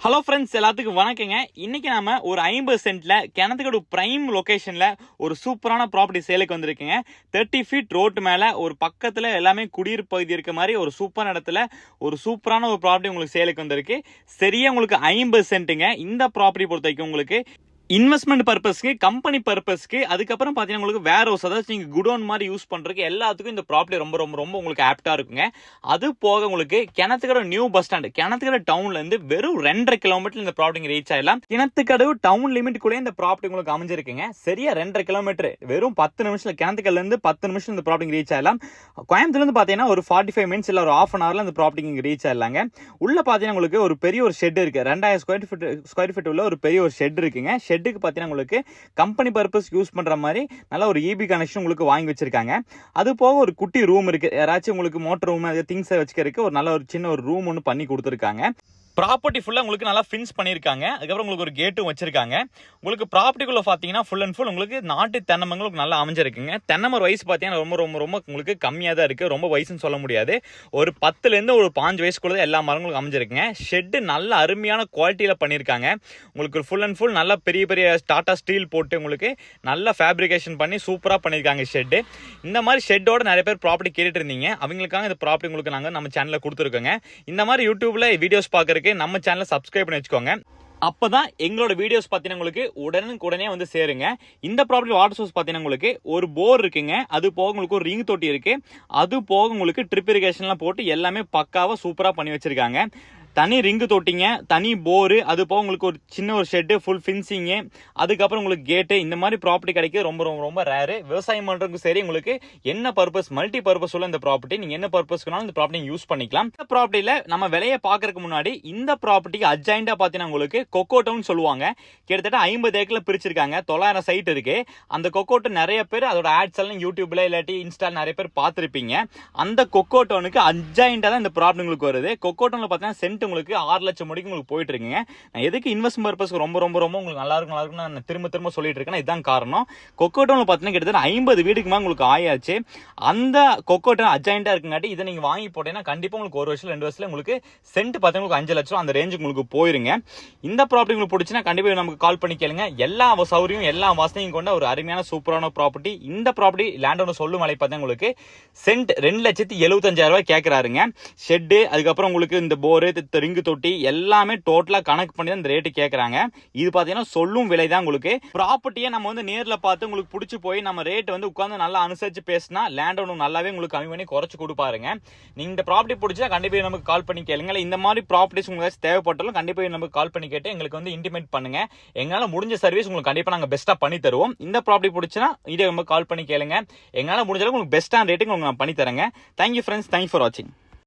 Hello friends, எல்லாத்துக்கும் வணக்கங்க. இன்னைக்கு நாம ஒரு 50 சென்ட்ல கிணத்துக்கடு பிரைம் லொகேஷன்ல ஒரு சூப்பரான ப்ராப்பர்ட்டி சேலுக்கு வந்திருக்குங்க. 30 ஃபீட் ரோட்டு மேல ஒரு பக்கத்துல எல்லாமே குடியிருப்பு பகுதி இருக்க மாதிரி ஒரு சூப்பரான இடத்துல ஒரு சூப்பரான ஒரு ப்ராப்பர்ட்டி உங்களுக்கு சேலுக்கு வந்திருக்கு. சரியா உங்களுக்கு 50 சென்ட்டுங்க. இந்த ப்ராப்பர்ட்டி பொறுத்த வரைக்கும் உங்களுக்கு இன்வெஸ்ட்மெண்ட் பர்பஸ்க்கு, கம்பெனி பர்பஸ்க்கு, அதுக்கப்புறம் பார்த்தீங்கன்னா உங்களுக்கு வேர் ஹவுஸ், அதாவது நீங்கள் குடோன் மாதிரி யூஸ் பண்ணுறதுக்கு எல்லாத்துக்கும் இந்த ப்ராப்பர்ட்டி ரொம்ப ரொம்ப ரொம்ப உங்களுக்கு ஆப்டாக இருக்குங்க. அது போக உங்களுக்கு Kinathukadavu new bus stand, Kinathukadavu டவுன்லேருந்து வெறும் 2.5 கிலோமீட்டர் இந்த ப்ராப்பர்ட்டி ரீச் ஆகலாம். கிணத்துக்கடவு டவுன் லிமிட் கூட இந்த ப்ராப்பர்ட்டி உங்களுக்கு அமைஞ்சிருக்குங்க. சரியா 2.5 கிலோமீட்டர் வெறும் 10 நிமிஷம், கிணத்துக்கடலேருந்து 10 நிமிஷம் இந்த ப்ராப்பர்ட்டி ரீச் ஆகலாம். கோயம்புத்தூர்லேருந்து பார்த்தீங்கன்னா ஒரு 45 மினிட்ஸ் இல்லை ஒரு ½ அன் ஹவரில் இந்த ப்ராப்பர்ட்டி ரீச் ஆகலாங்க. உள்ள பார்த்தீங்கன்னா உங்களுக்கு ஒரு பெரிய ஒரு ஷெட் இருக்கு. 2000 ஸ்கொயர் ஃபீட் உள்ள ஒரு பெரிய ஒரு ஷெட் இருக்குங்க. ஷெட்டுக்கு பார்த்தீங்கன்னா உங்களுக்கு கம்பெனி பர்பஸ் யூஸ் பண்ற மாதிரி நல்ல ஒரு EB கனெக்ஷன் உங்களுக்கு வாங்கி வச்சிருக்காங்க. அது போக ஒரு குட்டி ரூம் இருக்கு. யாராச்சும் உங்களுக்கு மோட்டர் ரூம், திங்ஸ் வச்சுக்கிறதுக்கு ஒரு நல்ல ஒரு சின்ன ஒரு ரூம் ஒன்று பண்ணி கொடுத்துருக்காங்க. ப்ராப்பர்ட்டி ஃபுல்லாக உங்களுக்கு நல்லா ஃபின்ஸ் பண்ணியிருக்காங்க. அதுக்கப்புறம் உங்களுக்கு ஒரு கேட்டும் வச்சிருக்காங்க. உங்களுக்கு ப்ராப்பர்ட்டிக்குள்ள பார்த்தீங்கன்னா ஃபுல் அண்ட் ஃபுல் உங்களுக்கு நாட்டு தென்னை மரம் நல்லா அமைஞ்சிருக்குங்க. தென்னை மரம் வயசு பார்த்தீங்கன்னா ரொம்ப ரொம்ப ரொம்ப உங்களுக்கு கம்மியாக தான் இருக்குது. ரொம்ப வயசுன்னு சொல்ல முடியாது. ஒரு 10லேருந்து ஒரு 5 வயசுக்குள்ள எல்லா மரங்களும் அமைஞ்சிருக்குங்க. ஷெட்டு நல்ல அருமையான குவாலிட்டியில் பண்ணியிருக்காங்க. உங்களுக்கு ஃபுல் அண்ட் ஃபுல் நல்லா பெரிய பெரிய டாடா ஸ்டீல் போட்டு உங்களுக்கு நல்ல ஃபேப்ரிகேஷன் பண்ணி சூப்பராக பண்ணியிருக்காங்க ஷெட்டு. இந்த மாதிரி ஷெட்டோட நிறைய பேர் ப்ராப்பர்ட்டி கேட்டுட்டு இருந்தீங்க. அவங்களுக்காக இந்த ப்ராப்பர்ட்டி உங்களுக்கு நாங்கள் நம்ம சேனலில் கொடுத்துருக்கோங்க. இந்த மாதிரி யூடியூப்ல வீடியோஸ் பார்க்குறதுக்கு நம்ம சேனலை சப்ஸ்கிரைப் பண்ணி வச்சுக்கோங்க. அப்பதான் எங்களோட வீடியோஸ் பார்த்தீங்கன்னா உங்களுக்கு உடனே வந்து சேருங்க. இந்த ப்ராப்பர்ட்டி வாட்டர் சோர்ஸ் பார்த்தீங்கன்னா உங்களுக்கு ஒரு போர் இருக்குங்க. அது போக உங்களுக்கு ஒரு ரிங் தொட்டி இருக்கு. அது போக உங்களுக்கு ட்ரிப் இரிகேஷன்லாம் போட்டு எல்லாமே பக்காவா சூப்பரா பண்ணி வச்சிருக்காங்க. தனி ரிங்கு தொட்டிங்க, தனி போரு, அது போக உங்களுக்கு ஒரு சின்ன ஒரு ஷெட்டு, ஃபுல் ஃபின்சிங்கு, அதுக்கப்புறம் உங்களுக்கு கேட்டு. இந்த மாதிரி ப்ராப்பர்ட்டி கிடைக்க ரொம்ப ரொம்ப ரொம்ப ரேரு. விவசாயம் பண்ணுறதுக்கும் சரி, உங்களுக்கு என்ன பர்பஸ், மல்டி பர்பஸ் உள்ள இந்த ப்ராப்பர்ட்டி நீங்கள் என்ன பர்பஸ்க்குனாலும் இந்த ப்ராப்பர்ட்டி யூஸ் பண்ணிக்கலாம். இந்த ப்ராப்பர்ட்டியில் நம்ம விலையை பார்க்கறதுக்கு முன்னாடி இந்த ப்ராப்பர்ட்டிக்கு அட்ஜாயிண்டாக பார்த்தீங்கன்னா உங்களுக்கு கொக்கோட்டோன்னு சொல்லுவாங்க. கிட்டத்தட்ட 50 ஏக்கர்ல பிரிச்சிருக்காங்க. 900 சைட் இருக்கு. அந்த கொக்கோட்டோ நிறைய பேர் அதோட ஆட்ஸ் எல்லாம் யூடியூப்ல இல்லாட்டி இன்ஸ்டால் நிறைய பேர் பார்த்துருப்பீங்க. அந்த கொக்கோட்டோனுக்கு அட்ஜாயிண்டாக தான் இந்த ப்ராப்பர்ட்டி உங்களுக்கு வருது. கொக்கோட்டோனில் பார்த்தீங்கன்னா உங்களுக்கு 6 லட்சம் முடிக்கு உங்களுக்கு போயிட்டு இருக்குங்க. நான் எதுக்கு இன்வெஸ்ட்மெண்ட் பர்பஸ் ரொம்ப ரொம்ப ரொம்ப உங்களுக்கு நல்லா இருக்கும் நான் திரும்ப சொல்லிட்டு இருக்கேன். இதுதான் காரணம். கொக்கோட்டோன்ல பார்த்தீங்கன்னா கிட்டத்தட்ட 50 வீடுக்கு மேலே உங்களுக்கு ஆயாச்சு. அந்த கொக்கோட்டோ அட்ஜாயிண்டா இருக்குங்காட்டி இதை நீங்க வாங்கி போட்டீங்கன்னா கண்டிப்பா உங்களுக்கு 1 வருஷம் 2 வருஷத்துல உங்களுக்கு சென்ட் பார்த்தீங்கன்னா 5 லட்சம் அந்த ரேஞ்சுக்கு உங்களுக்கு போயிருங்க. இந்த ப்ராப்பர்ட்டி உங்களுக்கு பிடிச்சினா கண்டிப்பா நமக்கு கால் பண்ணி கேளுங்க. எல்லா சௌகரியம் எல்லா வசதியும் கொண்ட ஒரு அருமையான சூப்பரான ப்ராப்பர்ட்டி. இந்த ப்ராப்பர்ட்டி லேண்ட் ஓனர் சொல்லும் மலை பார்த்தீங்கன்னா உங்களுக்கு சென்ட் 2,75,000 கேட்கறாருங்க. ஷெட்டு, அதுக்கப்புறம் உங்களுக்கு இந்த போரு, ரிங்கு தொட்டி எல்லாமே டோட்டலா கனெக்ட் பண்ணி தான் இந்த ரேட்டு கேட்கறாங்க. இது பாத்தீங்கன்னா சொல்லும் விலை தான். உங்களுக்கு ப்ராப்பர்ட்டியை நம்ம வந்து நேர்ல பார்த்து உங்களுக்கு பிடிச்சி போய் நம்ம ரேட் வந்து உட்காந்து நல்லா அனுசரிச்சு பேசினா லேண்ட் ஓனர் நல்லாவே உங்களுக்கு கம்மி பண்ணி குறைச்சு கொடுப்பாருங்க. நீங்க இந்த ப்ராப்பர்ட்டி பிடிச்சா கண்டிப்பா நமக்கு கால் பண்ணி கேளுங்க. இந்த மாதிரி ப்ராப்பர்ட்டிஸ் உங்களுக்கு தேவைப்பட்டாலும் கண்டிப்பா நமக்கு கால் பண்ணி கேட்டு எங்களுக்கு வந்து இன்டிமேட் பண்ணுங்க. எங்களால முடிஞ்ச சர்வீஸ் உங்களுக்கு கண்டிப்பா நாங்க பெஸ்டா பண்ணி தருவோம். இந்த ப்ராப்பர்ட்டி பிடிச்சா இதே நமக்கு கால் பண்ணி கேளுங்க. எங்களால முடிஞ்ச அளவுக்கு உங்களுக்கு பெஸ்டான ரேட்டுக்கு உங்களுக்கு நான் பண்ணி தரேங்க. தேங்க்யூ ஃப்ரெண்ட்ஸ், தேங்க்யூ ஃபார் வாட்சிங்.